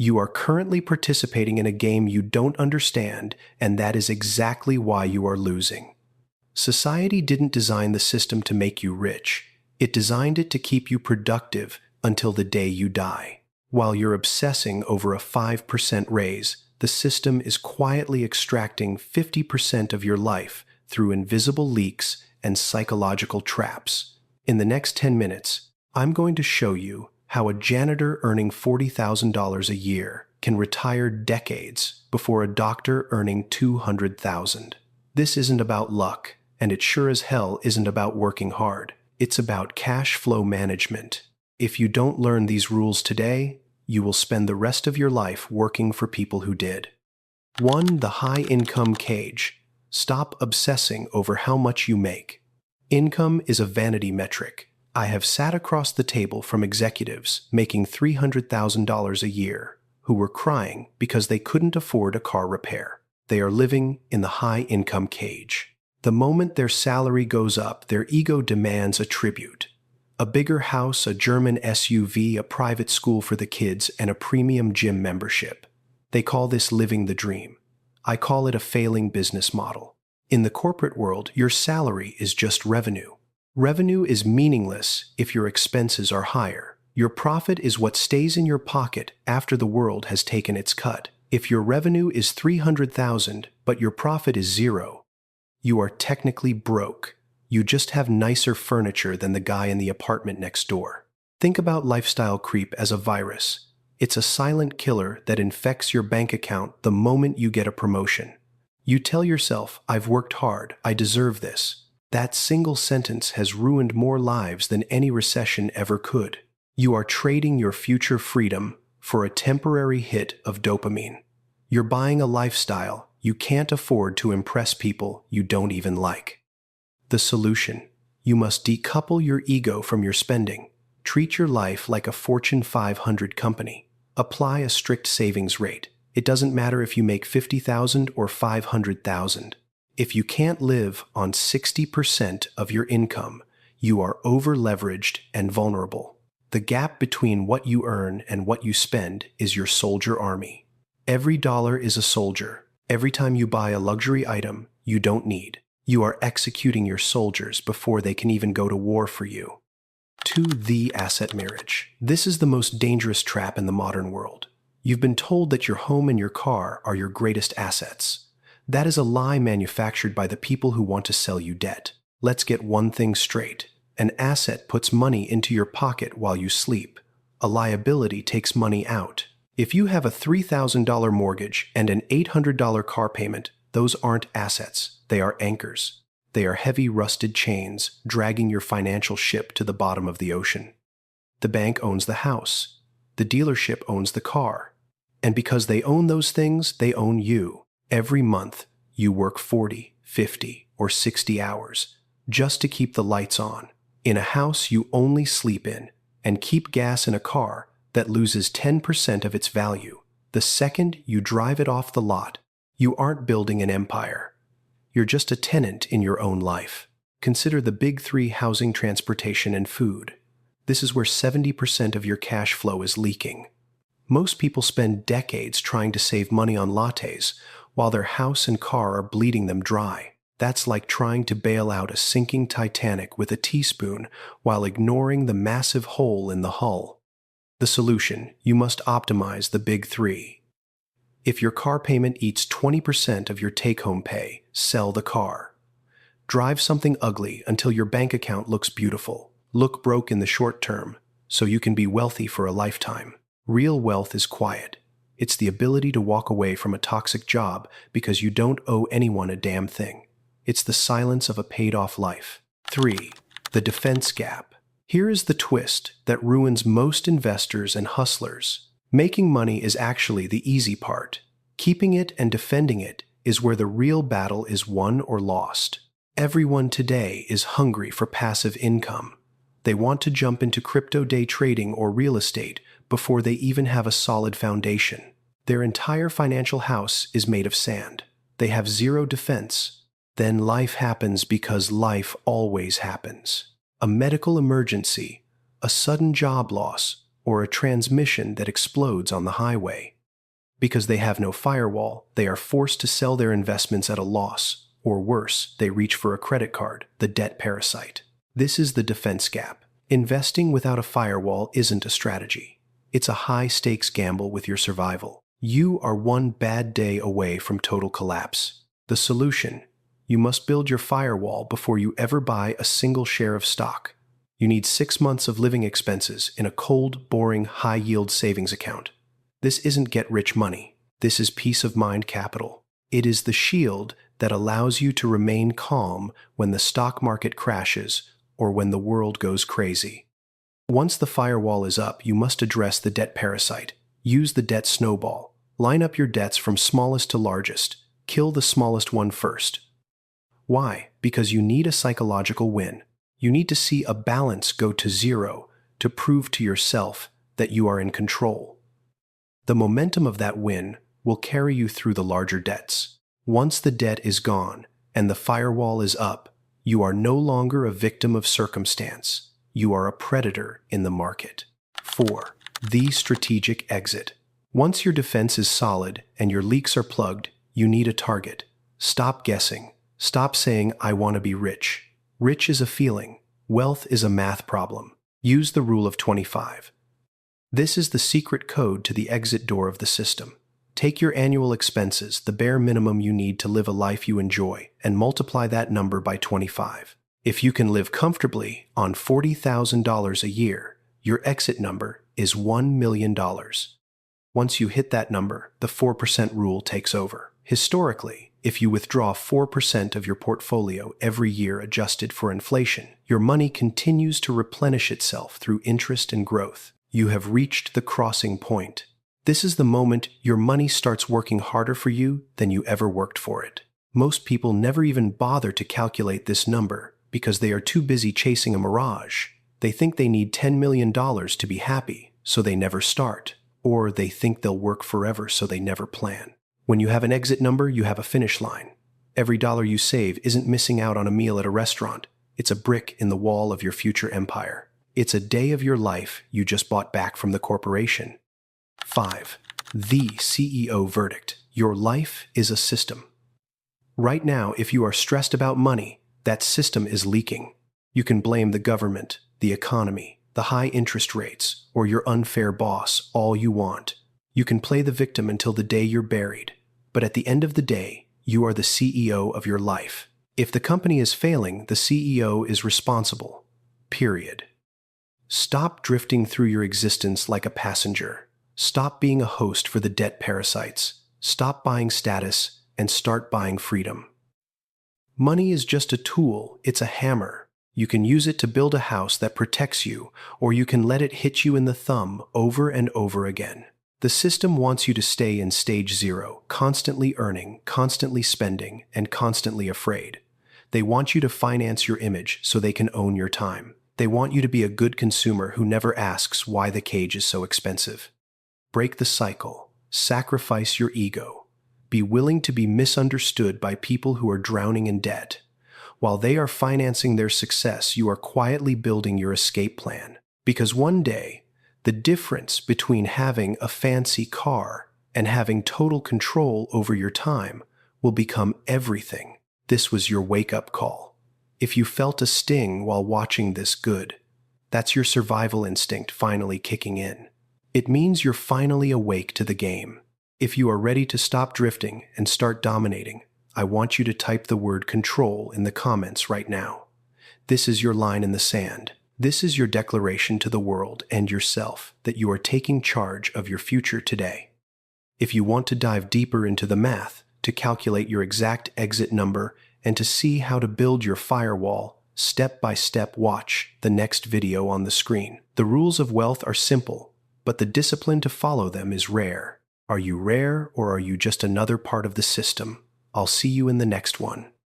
You are currently participating in a game you don't understand, and that is exactly why you are losing. Society didn't design the system to make you rich. It designed it to keep you productive until the day you die. While you're obsessing over a 5% raise, the system is quietly extracting 50% of your life through invisible leaks and psychological traps. In the next 10 minutes, I'm going to show you how a janitor earning $40,000 a year can retire decades before a doctor earning $200,000. This isn't about luck, and it sure as hell isn't about working hard. It's about cash flow management. If you don't learn these rules today, you will spend the rest of your life working for people who did. 1. The high income cage. Stop obsessing over how much you make. Income is a vanity metric. I have sat across the table from executives making $300,000 a year who were crying because they couldn't afford a car repair. They are living in the high income cage. The moment their salary goes up, their ego demands a tribute. A bigger house, a German SUV, a private school for the kids, and a premium gym membership. They call this living the dream. I call it a failing business model. In the corporate world, your salary is just revenue. Revenue is meaningless if your expenses are higher. Your profit is what stays in your pocket after the world has taken its cut. If your revenue is $300,000 but your profit is zero, you are technically broke. You just have nicer furniture than the guy in the apartment next door. Think about lifestyle creep as a virus. It's a silent killer that infects your bank account the moment you get a promotion. You tell yourself, I've worked hard, I deserve this. That single sentence has ruined more lives than any recession ever could. You are trading your future freedom for a temporary hit of dopamine. You're buying a lifestyle you can't afford to impress people you don't even like. The solution: you must decouple your ego from your spending. Treat your life like a Fortune 500 company. Apply a strict savings rate. It doesn't matter if you make $50,000 or $500,000. If you can't live on 60% of your income, you are over-leveraged and vulnerable. The gap between what you earn and what you spend is your soldier army. Every dollar is a soldier. Every time you buy a luxury item you don't need, you are executing your soldiers before they can even go to war for you. 2. The asset marriage. This is the most dangerous trap in the modern world. You've been told that your home and your car are your greatest assets. That is a lie manufactured by the people who want to sell you debt. Let's get one thing straight. An asset puts money into your pocket while you sleep. A liability takes money out. If you have a $3,000 mortgage and an $800 car payment, those aren't assets, they are anchors. They are heavy rusted chains dragging your financial ship to the bottom of the ocean. The bank owns the house. The dealership owns the car. And because they own those things, they own you. Every month, you work 40, 50, or 60 hours just to keep the lights on, in a house you only sleep in, and keep gas in a car that loses 10% of its value the second you drive it off the lot. You aren't building an empire. You're just a tenant in your own life. Consider the big three: housing, transportation, and food. This is where 70% of your cash flow is leaking. Most people spend decades trying to save money on lattes while their house and car are bleeding them dry. That's like trying to bail out a sinking Titanic with a teaspoon while ignoring the massive hole in the hull. The solution: you must optimize the big three. If your car payment eats 20% of your take-home pay, sell the car. Drive something ugly until your bank account looks beautiful. Look broke in the short term, so you can be wealthy for a lifetime. Real wealth is quiet. It's the ability to walk away from a toxic job because you don't owe anyone a damn thing. It's the silence of a paid-off life. 3. The defense gap. Here is the twist that ruins most investors and hustlers. Making money is actually the easy part. Keeping it and defending it is where the real battle is won or lost. Everyone today is hungry for passive income. They want to jump into crypto day trading or real estate before they even have a solid foundation. Their entire financial house is made of sand. They have zero defense. Then life happens because life always happens. A medical emergency, a sudden job loss, or a transmission that explodes on the highway. Because they have no firewall, they are forced to sell their investments at a loss, or worse, they reach for a credit card, the debt parasite. This is the defense gap. Investing without a firewall isn't a strategy. It's a high-stakes gamble with your survival. You are one bad day away from total collapse. The solution: you must build your firewall before you ever buy a single share of stock. You need 6 months of living expenses in a cold, boring, high-yield savings account. This isn't get-rich money. This is peace of mind capital. It is the shield that allows you to remain calm when the stock market crashes or when the world goes crazy. Once the firewall is up, you must address the debt parasite. Use the debt snowball. Line up your debts from smallest to largest. Kill the smallest one first. Why? Because you need a psychological win. You need to see a balance go to zero to prove to yourself that you are in control. The momentum of that win will carry you through the larger debts. Once the debt is gone and the firewall is up, you are no longer a victim of circumstance. You are a predator in the market. 4. The strategic exit. Once your defense is solid and your leaks are plugged, you need a target. Stop guessing. Stop saying, "I want to be rich." Rich is a feeling. Wealth is a math problem. Use the rule of 25. This is the secret code to the exit door of the system. Take your annual expenses, the bare minimum you need to live a life you enjoy, and multiply that number by 25. If you can live comfortably on $40,000 a year, your exit number is $1 million. Once you hit that number, the 4% rule takes over. Historically, if you withdraw 4% of your portfolio every year adjusted for inflation, your money continues to replenish itself through interest and growth. You have reached the crossing point. This is the moment your money starts working harder for you than you ever worked for it. Most people never even bother to calculate this number because they are too busy chasing a mirage. They think they need $10 million to be happy, so they never start. Or they think they'll work forever, so they never plan. When you have an exit number, you have a finish line. Every dollar you save isn't missing out on a meal at a restaurant. It's a brick in the wall of your future empire. It's a day of your life you just bought back from the corporation. 5. The CEO verdict. Your life is a system. Right now, if you are stressed about money, that system is leaking. You can blame the government, the economy, the high interest rates, or your unfair boss all you want. You can play the victim until the day you're buried. But at the end of the day, you are the CEO of your life. If the company is failing, the CEO is responsible. Period. Stop drifting through your existence like a passenger. Stop being a host for the debt parasites. Stop buying status and start buying freedom. Money is just a tool. It's a hammer. You can use it to build a house that protects you, or you can let it hit you in the thumb over and over again. The system wants you to stay in stage 0, constantly earning, constantly spending, and constantly afraid. They want you to finance your image so they can own your time. They want you to be a good consumer who never asks why the cage is so expensive. Break the cycle. Sacrifice your ego. Be willing to be misunderstood by people who are drowning in debt. While they are financing their success, you are quietly building your escape plan. Because one day, the difference between having a fancy car and having total control over your time will become everything. This was your wake-up call. If you felt a sting while watching this, good. That's your survival instinct finally kicking in. It means you're finally awake to the game. If you are ready to stop drifting and start dominating, I want you to type the word control in the comments right now. This is your line in the sand. This is your declaration to the world and yourself that you are taking charge of your future today. If you want to dive deeper into the math, to calculate your exact exit number, and to see how to build your firewall, step by step, watch the next video on the screen. The rules of wealth are simple, but the discipline to follow them is rare. Are you rare, or are you just another part of the system? I'll see you in the next one.